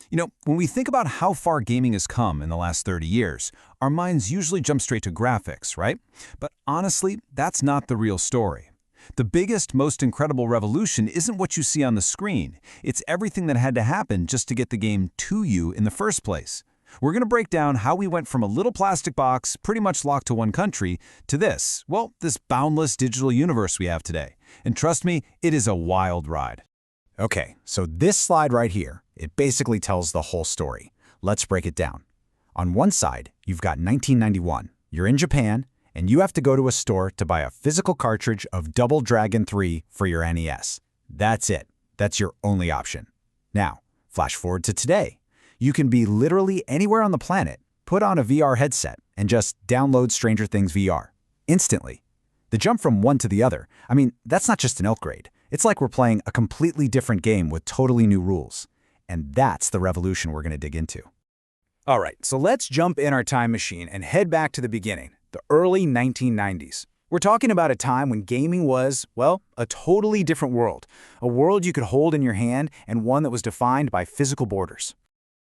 When we think about how far gaming has come in the last 30 years, our minds usually jump straight to graphics, right? But honestly, that's not the real story. The biggest, most incredible revolution isn't what you see on the screen. It's everything that had to happen just to get the game to you in the first place. We're going to break down how we went from a little plastic box, pretty much locked to one country, to this boundless digital universe we have today. And trust me, it is a wild ride. Okay, so this slide right here, it basically tells the whole story. Let's break it down. On one side, you've got 1991. You're in Japan, and you have to go to a store to buy a physical cartridge of Double Dragon 3 for your NES. That's it. That's your only option. Now, flash forward to today. You can be literally anywhere on the planet, put on a VR headset, and just download Stranger Things VR. Instantly. The jump from one to the other, that's not just an upgrade. It's like we're playing a completely different game with totally new rules. And that's the revolution we're going to dig into. All right, so let's jump in our time machine and head back to the beginning, the early 1990s. We're talking about a time when gaming was, a totally different world. A world you could hold in your hand and one that was defined by physical borders.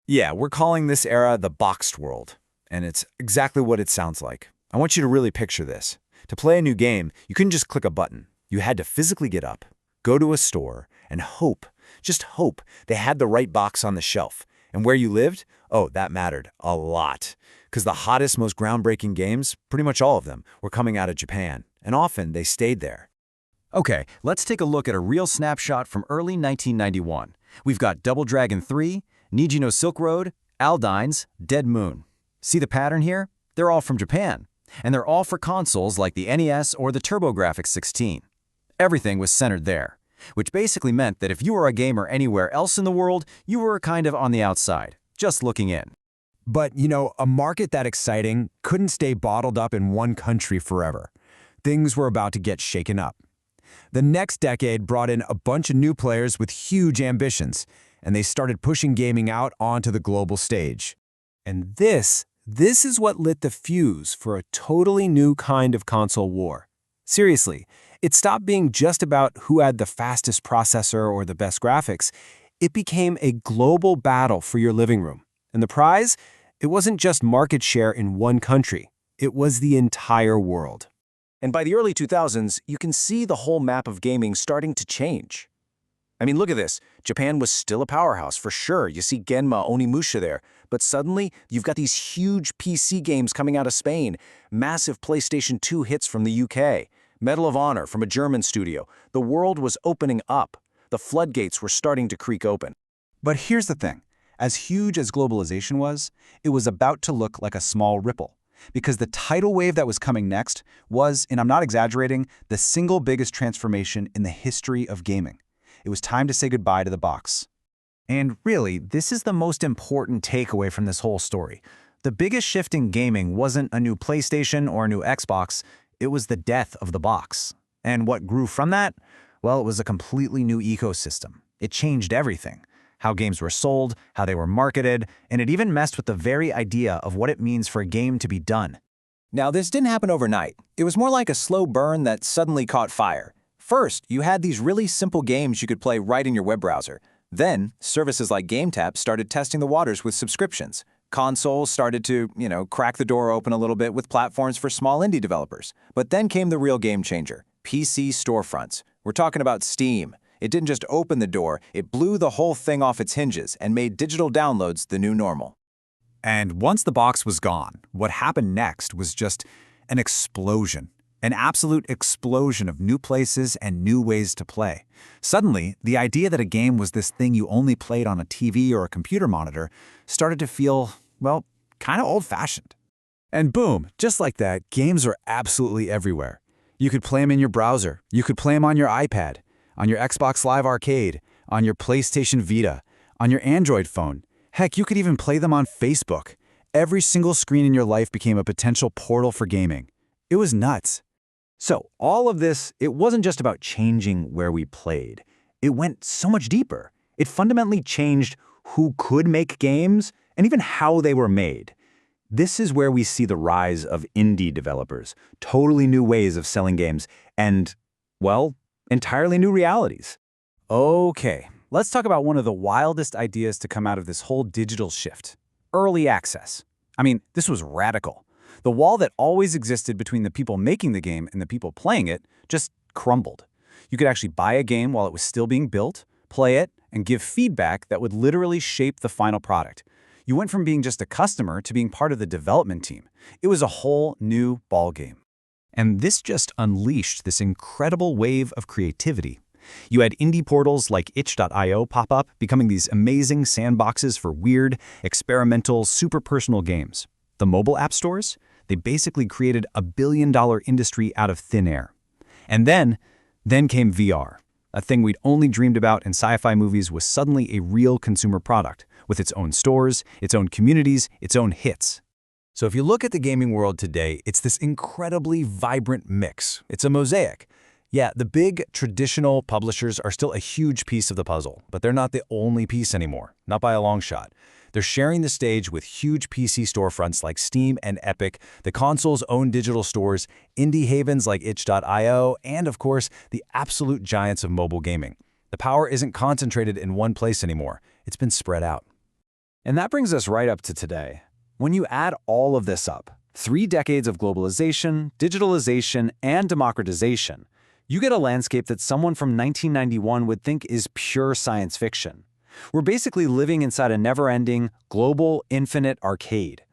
Yeah, we're calling this era the boxed world. And it's exactly what it sounds like. I want you to really picture this. To play a new game, you couldn't just click a button. You had to physically get up, go to a store, and hope, just hope, they had the right box on the shelf. And where you lived? Oh, that mattered a lot. Because the hottest, most groundbreaking games, pretty much all of them, were coming out of Japan. And often, they stayed there. Okay, let's take a look at a real snapshot from early 1991. We've got Double Dragon 3, Niji no Silk Road, Aldines, Dead Moon. See the pattern here? They're all from Japan. And they're all for consoles like the NES or the TurboGrafx 16. Everything was centered there, which basically meant that if you were a gamer anywhere else in the world, you were kind of on the outside, just looking in. But, a market that exciting couldn't stay bottled up in one country forever. Things were about to get shaken up. The next decade brought in a bunch of new players with huge ambitions, and they started pushing gaming out onto the global stage. And this is what lit the fuse for a totally new kind of console war. Seriously, it stopped being just about who had the fastest processor or the best graphics. It became a global battle for your living room. And the prize? It wasn't just market share in one country. It was the entire world. And by the early 2000s, you can see the whole map of gaming starting to change. Look at this. Japan was still a powerhouse, for sure. You see Genma, Onimusha there. But suddenly, you've got these huge PC games coming out of Spain, massive PlayStation 2 hits from the UK, Medal of Honor from a German studio. The world was opening up. The floodgates were starting to creak open. But here's the thing. As huge as globalization was, it was about to look like a small ripple. Because the tidal wave that was coming next was, and I'm not exaggerating, the single biggest transformation in the history of gaming. It was time to say goodbye to the box. And really, this is the most important takeaway from this whole story. The biggest shift in gaming wasn't a new PlayStation or a new Xbox, it was the death of the box. And what grew from that? Well, it was a completely new ecosystem. It changed everything. How games were sold, how they were marketed, and it even messed with the very idea of what it means for a game to be done. Now, this didn't happen overnight. It was more like a slow burn that suddenly caught fire. First, you had these really simple games you could play right in your web browser. Then, services like GameTap started testing the waters with subscriptions. Consoles started to, crack the door open a little bit with platforms for small indie developers. But then came the real game changer, PC storefronts. We're talking about Steam. It didn't just open the door, it blew the whole thing off its hinges and made digital downloads the new normal. And once the box was gone, what happened next was just an explosion. An absolute explosion of new places and new ways to play. Suddenly, the idea that a game was this thing you only played on a TV or a computer monitor started to feel, kind of old-fashioned. And boom, just like that, games are absolutely everywhere. You could play them in your browser. You could play them on your iPad, on your Xbox Live Arcade, on your PlayStation Vita, on your Android phone. Heck, you could even play them on Facebook. Every single screen in your life became a potential portal for gaming. It was nuts. So all of this, it wasn't just about changing where we played. It went so much deeper. It fundamentally changed who could make games and even how they were made. This is where we see the rise of indie developers, totally new ways of selling games, and, entirely new realities. Okay, let's talk about one of the wildest ideas to come out of this whole digital shift. Early access. I mean, this was radical. The wall that always existed between the people making the game and the people playing it just crumbled. You could actually buy a game while it was still being built, play it, and give feedback that would literally shape the final product. You went from being just a customer to being part of the development team. It was a whole new ballgame. And this just unleashed this incredible wave of creativity. You had indie portals like itch.io pop up, becoming these amazing sandboxes for weird, experimental, super personal games. The mobile app stores, they basically created a billion-dollar industry out of thin air. And then came VR. A thing we'd only dreamed about in sci-fi movies was suddenly a real consumer product, with its own stores, its own communities, its own hits. So if you look at the gaming world today, it's this incredibly vibrant mix. It's a mosaic. Yeah, the big, traditional publishers are still a huge piece of the puzzle, but they're not the only piece anymore, not by a long shot. They're sharing the stage with huge PC storefronts like Steam and Epic, the console's own digital stores, indie havens like itch.io, and of course, the absolute giants of mobile gaming. The power isn't concentrated in one place anymore. It's been spread out. And that brings us right up to today. When you add all of this up, 3 decades of globalization, digitalization, and democratization, you get a landscape that someone from 1991 would think is pure science fiction. We're basically living inside a never-ending, global, infinite arcade.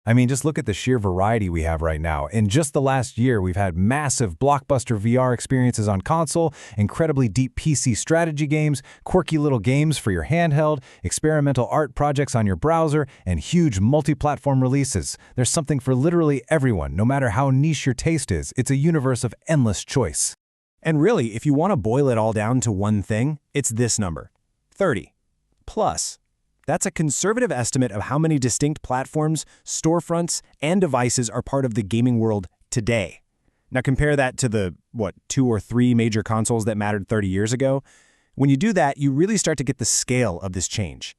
I mean, just look at the sheer variety we have right now. In just the last year, we've had massive blockbuster VR experiences on console, incredibly deep PC strategy games, quirky little games for your handheld, experimental art projects on your browser, and huge multi-platform releases. There's something for literally everyone, no matter how niche your taste is. It's a universe of endless choice. And really, if you want to boil it all down to one thing, it's this number: 30. Plus. That's a conservative estimate of how many distinct platforms, storefronts, and devices are part of the gaming world today. Now compare that to the, 2 or 3 major consoles that mattered 30 years ago. When you do that, you really start to get the scale of this change.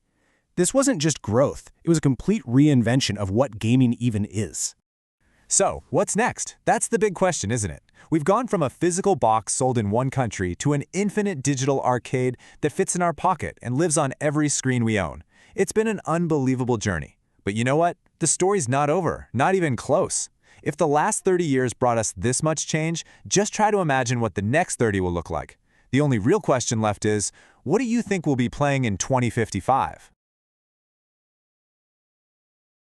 This wasn't just growth, it was a complete reinvention of what gaming even is. So, what's next? That's the big question, isn't it? We've gone from a physical box sold in one country to an infinite digital arcade that fits in our pocket and lives on every screen we own. It's been an unbelievable journey. But you know what? The story's not over, not even close. If the last 30 years brought us this much change, just try to imagine what the next 30 will look like. The only real question left is, what do you think we'll be playing in 2055?